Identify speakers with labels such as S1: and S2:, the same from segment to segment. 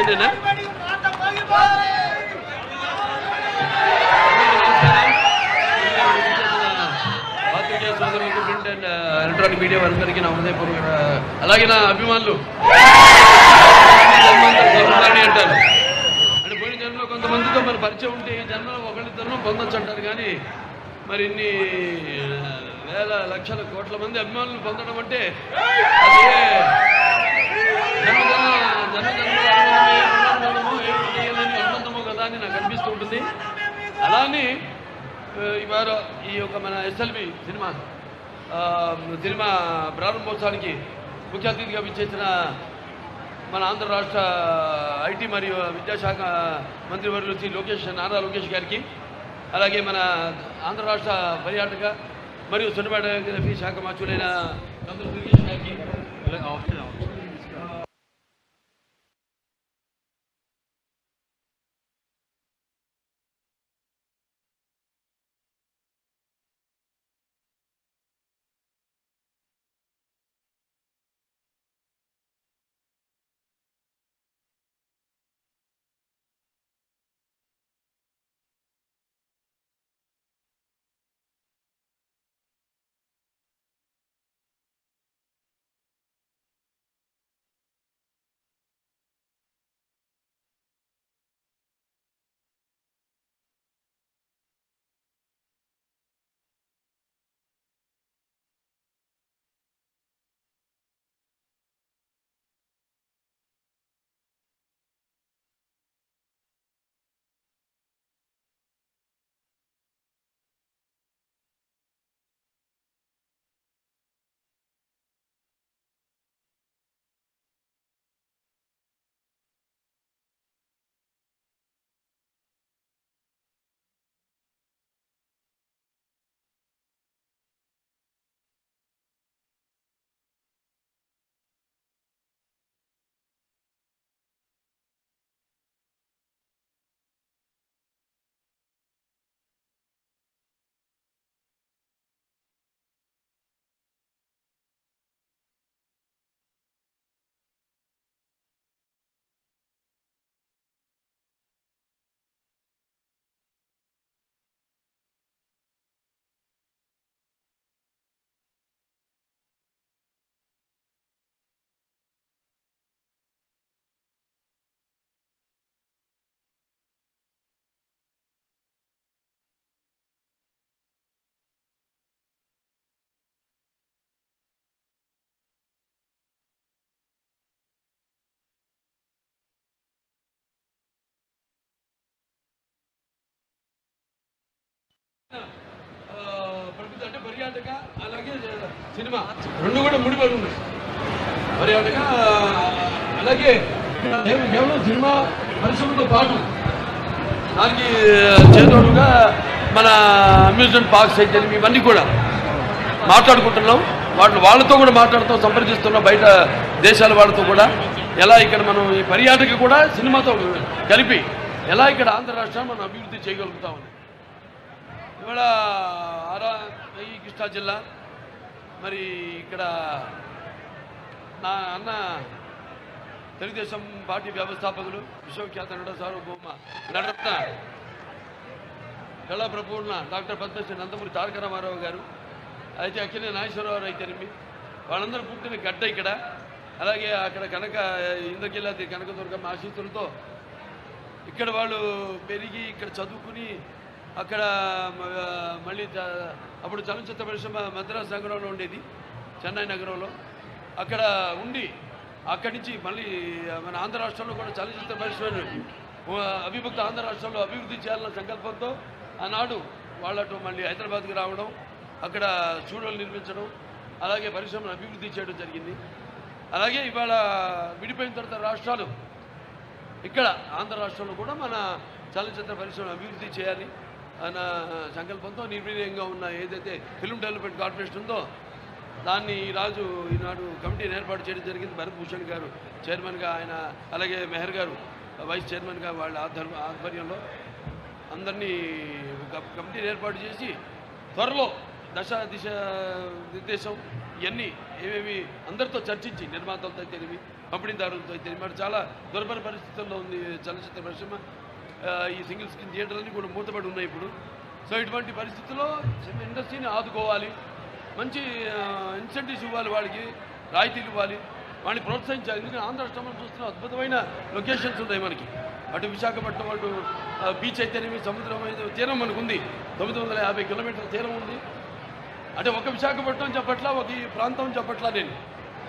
S1: నేనేనా? పాత్రికేయ సోదరులకు, ప్రింట్ అండ్ ఎలక్ట్రానిక్ మీడియా వారందరికీ నా హృదయపూర్వక, అలాగే నా అభిమానులు అంటారు. అంటే పోయిన జన్మలో కొంతమందితో మరి పరిచయం ఉంటే ఈ జన్మలో ఒకళ్ళిద్దరు పొందొచ్చు అంటారు. కానీ మరి ఇన్ని వేల లక్షల కోట్ల మంది అభిమానులు పొందడం అంటే అది అనుబంధమో కదా అని నాకు అనిపిస్తూ ఉంటుంది. అలానే ఇవాళ ఈ యొక్క మన ఎస్ఎల్వి సినిమా ప్రారంభోత్సవానికి ముఖ్య అతిథిగా విచ్చేసిన మన ఆంధ్ర రాష్ట్ర ఐటీ మరియు విద్యాశాఖ మంత్రివర్యులు శ్రీ నారా లోకేష్ గారికి, అలాగే మన ఆంధ్ర రాష్ట్ర పర్యాటక మరియు సినిమాటోగ్రఫీ శాఖ మంత్రులైన దుర్గేష్ గారికి, ప్రభుత్వం అంటే పర్యాటక అలాగే సినిమా రెండు కూడా ముడిపడి ఉన్నాయి. పర్యాటక అలాగే కేవలం సినిమా పరిశ్రమతో పాటు దానికి చేదోడుగా మన అమ్యూజ్మెంట్ పార్క్స్ అయితే ఇవన్నీ కూడా మాట్లాడుకుంటున్నాం. వాళ్ళతో కూడా మాట్లాడుతూ సంప్రదిస్తున్నాం. బయట దేశాల వాళ్ళతో కూడా ఎలా ఇక్కడ మనం ఈ పర్యాటక కూడా సినిమాతో కలిపి ఎలా ఇక్కడ ఆంధ్ర రాష్ట్రాన్ని మనం అభివృద్ధి చేయగలుగుతామని ఇవాళ ఈ కృష్ణా జిల్లా మరి ఇక్కడ నా అన్న తెలుగుదేశం పార్టీ వ్యవస్థాపకులు విశ్వఖ్యాత నట సార్వభౌమ నటరత్న కళా ప్రపూర్ణ డాక్టర్ పద్మశ్రీ నందమూరి తారక రామారావు గారు, అయితే అక్కినే నాగేశ్వరరావు రైతరిమి వాళ్ళందరూ పుట్టిన గడ్డ ఇక్కడ. అలాగే అక్కడ ఇంద్రకీలాద్రి కనకదుర్గమ్మ ఆశీస్సులతో ఇక్కడ వాళ్ళు పెరిగి ఇక్కడ చదువుకుని అక్కడ మళ్ళీ అప్పుడు చలనచిత్ర పరిశ్రమ మద్రాసు నగరంలో ఉండేది, చెన్నై నగరంలో. అక్కడ ఉండి అక్కడి నుంచి మళ్ళీ మన ఆంధ్ర రాష్ట్రంలో కూడా చలనచిత్ర పరిశ్రమ అవిభక్త ఆంధ్ర రాష్ట్రంలో అభివృద్ధి చేయాలన్న సంకల్పంతో ఆనాడు వాళ్ళతో మళ్ళీ హైదరాబాద్కి రావడం, అక్కడ స్టూడియోలు నిర్మించడం, అలాగే పరిశ్రమను అభివృద్ధి చేయడం జరిగింది. అలాగే ఇవాళ విడిపోయిన తర్వాత రాష్ట్రాలు ఇక్కడ ఆంధ్ర రాష్ట్రంలో కూడా మన చలనచిత్ర పరిశ్రమను అభివృద్ధి చేయాలి అన్న సంకల్పంతో నిర్వీర్యంగా ఉన్న ఏదైతే ఫిల్మ్ డెవలప్మెంట్ కార్పొరేషన్ ఉందో దాన్ని ఈనాడు కమిటీని ఏర్పాటు చేయడం జరిగింది. భరత్ భూషణ్ గారు చైర్మన్గా, ఆయన అలాగే మెహర్ గారు వైస్ చైర్మన్గా వాళ్ళ ఆధ్వర్యంలో అందరినీ కమిటీని ఏర్పాటు చేసి త్వరలో దిశ నిర్దేశం ఇవన్నీ ఏమేమి అందరితో చర్చించి నిర్మాతలతో తెలివి పంపిణీదారులతో అయితే మరి చాలా దుర్భర పరిస్థితుల్లో ఉంది చలనచిత్ర పరిశ్రమ. ఈ సింగిల్ స్క్రీన్ థియేటర్లన్నీ కూడా మూతపడి ఉన్నాయి ఇప్పుడు. సో ఇటువంటి పరిస్థితుల్లో ఇండస్ట్రీని ఆదుకోవాలి, మంచి ఇన్సెంటివ్స్ ఇవ్వాలి, వాళ్ళకి రాయితీలు ఇవ్వాలి, వాళ్ళని ప్రోత్సహించాలి. ఎందుకంటే ఆంధ్ర రాష్ట్రంలో చూస్తున్న అద్భుతమైన లొకేషన్స్ ఉన్నాయి మనకి. అటు విశాఖపట్నం, అటు బీచ్ అయితేనేమి, సముద్రం అయితే తీరం మనకు ఉంది, 950 కిలోమీటర్ల తీరం ఉంది. అంటే ఒక విశాఖపట్నం చెప్పట్లా, ఒక ఈ ప్రాంతం చెప్పట్లా నేను,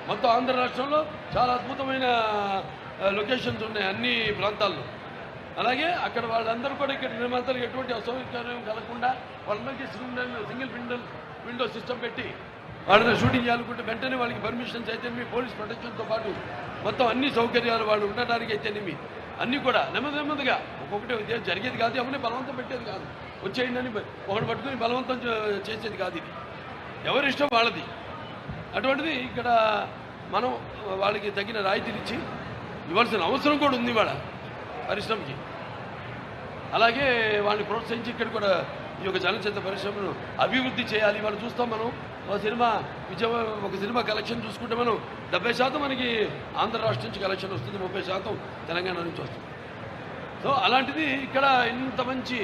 S1: మొత్తం ఆంధ్ర రాష్ట్రంలో చాలా అద్భుతమైన లొకేషన్స్ ఉన్నాయి అన్ని ప్రాంతాల్లో. అలాగే అక్కడ వాళ్ళందరూ కూడా ఇక్కడ నిర్మాతలకు ఎటువంటి అసౌకర్యం కలగకుండా వాళ్ళందరికీ సింగిల్ విండో సిస్టమ్ పెట్టి వాళ్ళని షూటింగ్ చేయాలనుకుంటే వెంటనే వాళ్ళకి పర్మిషన్స్ అయితేనేమి, పోలీస్ ప్రొటెక్షన్తో పాటు మొత్తం అన్ని సౌకర్యాలు వాళ్ళు ఉండడానికి అయితేనేమి అన్నీ కూడా నెమ్మదిగా ఒక్కొక్కటి జరిగేది కాదు, ఎవరిని బలవంతం పెట్టేది కాదు, వచ్చేయండి అని ఒకటి పట్టుకుని బలవంతం చేసేది కాదు. ఇది ఎవరి ఇష్టం వాళ్ళది. అటువంటిది ఇక్కడ మనం వాళ్ళకి తగిన రాయితీలు ఇచ్చి ఇవ్వాల్సిన అవసరం కూడా ఉంది వాళ్ళ పరిశ్రమకి. అలాగే వాళ్ళని ప్రోత్సహించి ఇక్కడ కూడా ఈ యొక్క చలనచిత్ర పరిశ్రమను అభివృద్ధి చేయాలి. వాళ్ళు చూస్తాం, మనం ఒక సినిమా కలెక్షన్ చూసుకుంటే మనం 70% మనకి ఆంధ్ర రాష్ట్రం నుంచి కలెక్షన్ వస్తుంది, 30% తెలంగాణ నుంచి వస్తుంది. సో అలాంటిది ఇక్కడ ఇంత మంచి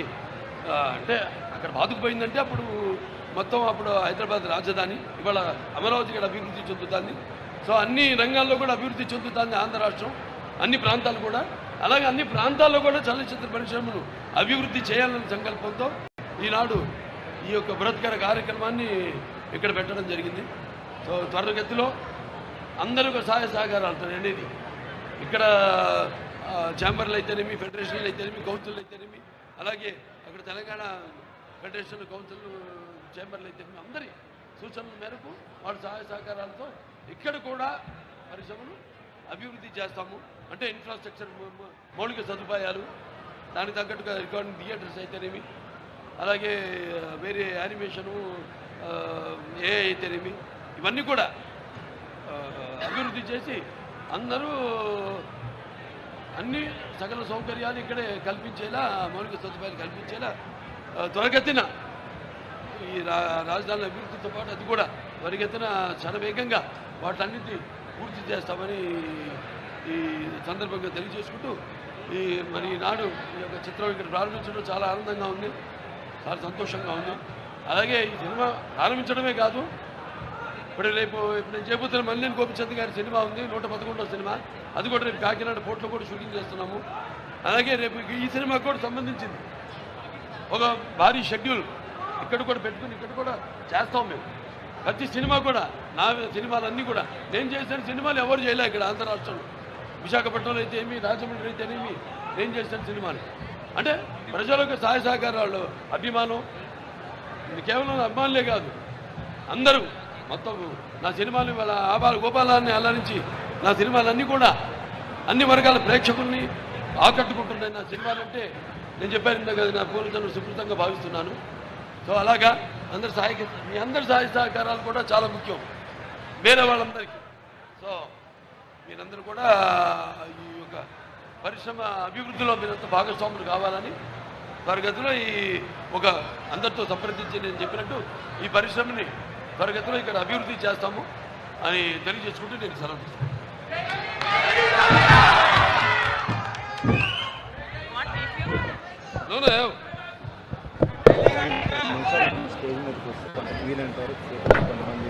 S1: అంటే అక్కడ బాదుకుపోయిందంటే అప్పుడు మొత్తం హైదరాబాద్ రాజధాని, ఇవాళ అమరావతి ఇక్కడ అభివృద్ధి చెందుతుంది. సో అన్ని రంగాల్లో కూడా అభివృద్ధి చెందుతుంది ఆంధ్ర రాష్ట్రం, అన్ని ప్రాంతాలు కూడా. అలాగే అన్ని ప్రాంతాల్లో కూడా చలనచిత్ర పరిశ్రమను అభివృద్ధి చేయాలనే సంకల్పంతో ఈనాడు ఈ యొక్క బృహత్కర కార్యక్రమాన్ని ఇక్కడ పెట్టడం జరిగింది. సో త్వరగతిలో అందరూ సహాయ సహకారాలతో అనేది ఇక్కడ ఛాంబర్లు అయితేనేమి, ఫెడరేషన్లు అయితేనేమి, కౌన్సిల్ అయితేనేమి, అలాగే అక్కడ తెలంగాణ ఫెడరేషన్, కౌన్సిల్, ఛాంబర్లు అయితేనేమి అందరి సూచనల మేరకు వాళ్ళ సహాయ సహకారాలతో ఇక్కడ కూడా పరిశ్రమను అభివృద్ధి చేస్తాము. అంటే ఇన్ఫ్రాస్ట్రక్చర్, మౌలిక సదుపాయాలు, దానికి తగ్గట్టుగా రికార్డింగ్ థియేటర్స్ అయితేనేమి, అలాగే వేరే యానిమేషను, ఏ అయితేనేమి, ఇవన్నీ కూడా అభివృద్ధి చేసి అందరూ అన్ని సకల సౌకర్యాలు ఇక్కడే కల్పించేలా, మౌలిక సదుపాయాలు కల్పించేలా త్వరగతిన ఈ రాజధానుల అభివృద్ధితో పాటు అది కూడా త్వరగతిన శరవేగంగా వాటన్నిటి పూర్తి చేస్తామని ఈ సందర్భంగా తెలియజేసుకుంటూ మరి నాడు ఈ యొక్క చిత్రం ఇక్కడ ప్రారంభించడం చాలా ఆనందంగా ఉంది, చాలా సంతోషంగా ఉంది. అలాగే ఈ సినిమా ప్రారంభించడమే కాదు, ఇప్పుడు నేను చేయబోతున్న మల్లేని గోపిచంద్ గారి సినిమా ఉంది, 111వ సినిమా, అది కూడా రేపు కాకినాడ పోర్ట్లో కూడా షూటింగ్ చేస్తున్నాము. అలాగే రేపు ఈ సినిమాకు కూడా సంబంధించింది ఒక భారీ షెడ్యూల్ ఇక్కడ కూడా పెట్టుకుని ఇక్కడ కూడా చేస్తాం మేము. ప్రతి సినిమా కూడా, నా సినిమాలన్నీ కూడా, నేను చేసిన సినిమాలు ఎవరు చేయలే ఇక్కడ ఆంధ్ర రాష్ట్రంలో. విశాఖపట్నంలో అయితే ఏమి, రాజమండ్రి అయితే ఏమి, నేను చేసిన సినిమాలు అంటే ప్రజలకు సహాయ సహకారాలు, అభిమానం, కేవలం అభిమానులే కాదు, అందరూ మొత్తం నా సినిమాలు వాళ్ళ ఆబాల గోపాలాన్ని అలరించి నా సినిమాలన్నీ కూడా అన్ని వర్గాల ప్రేక్షకుల్ని ఆకట్టుకుంటున్నాయి. నా సినిమాలంటే నేను చెప్పాను కదా, నా పూర్వజన్మ సుకృతంగా భావిస్తున్నాను. సో అలాగా మీ అందరి సహాయ సహకారాలు కూడా చాలా ముఖ్యం వేరే వాళ్ళందరికీ. సో మీరందరూ కూడా ఈ యొక్క పరిశ్రమ అభివృద్ధిలో మీరంతా భాగస్వాములు కావాలని త్వరగతిలో ఒక అందరితో సంప్రదించి నేను చెప్పినట్టు ఈ పరిశ్రమని త్వరగతిలో ఇక్కడ అభివృద్ధి చేస్తాము అని తెలియజేసుకుంటూ నేను సెలవు తీసుకుంటాను.
S2: స్టేజ్ మీదకి వస్తే వీలంటారు కొంతమంది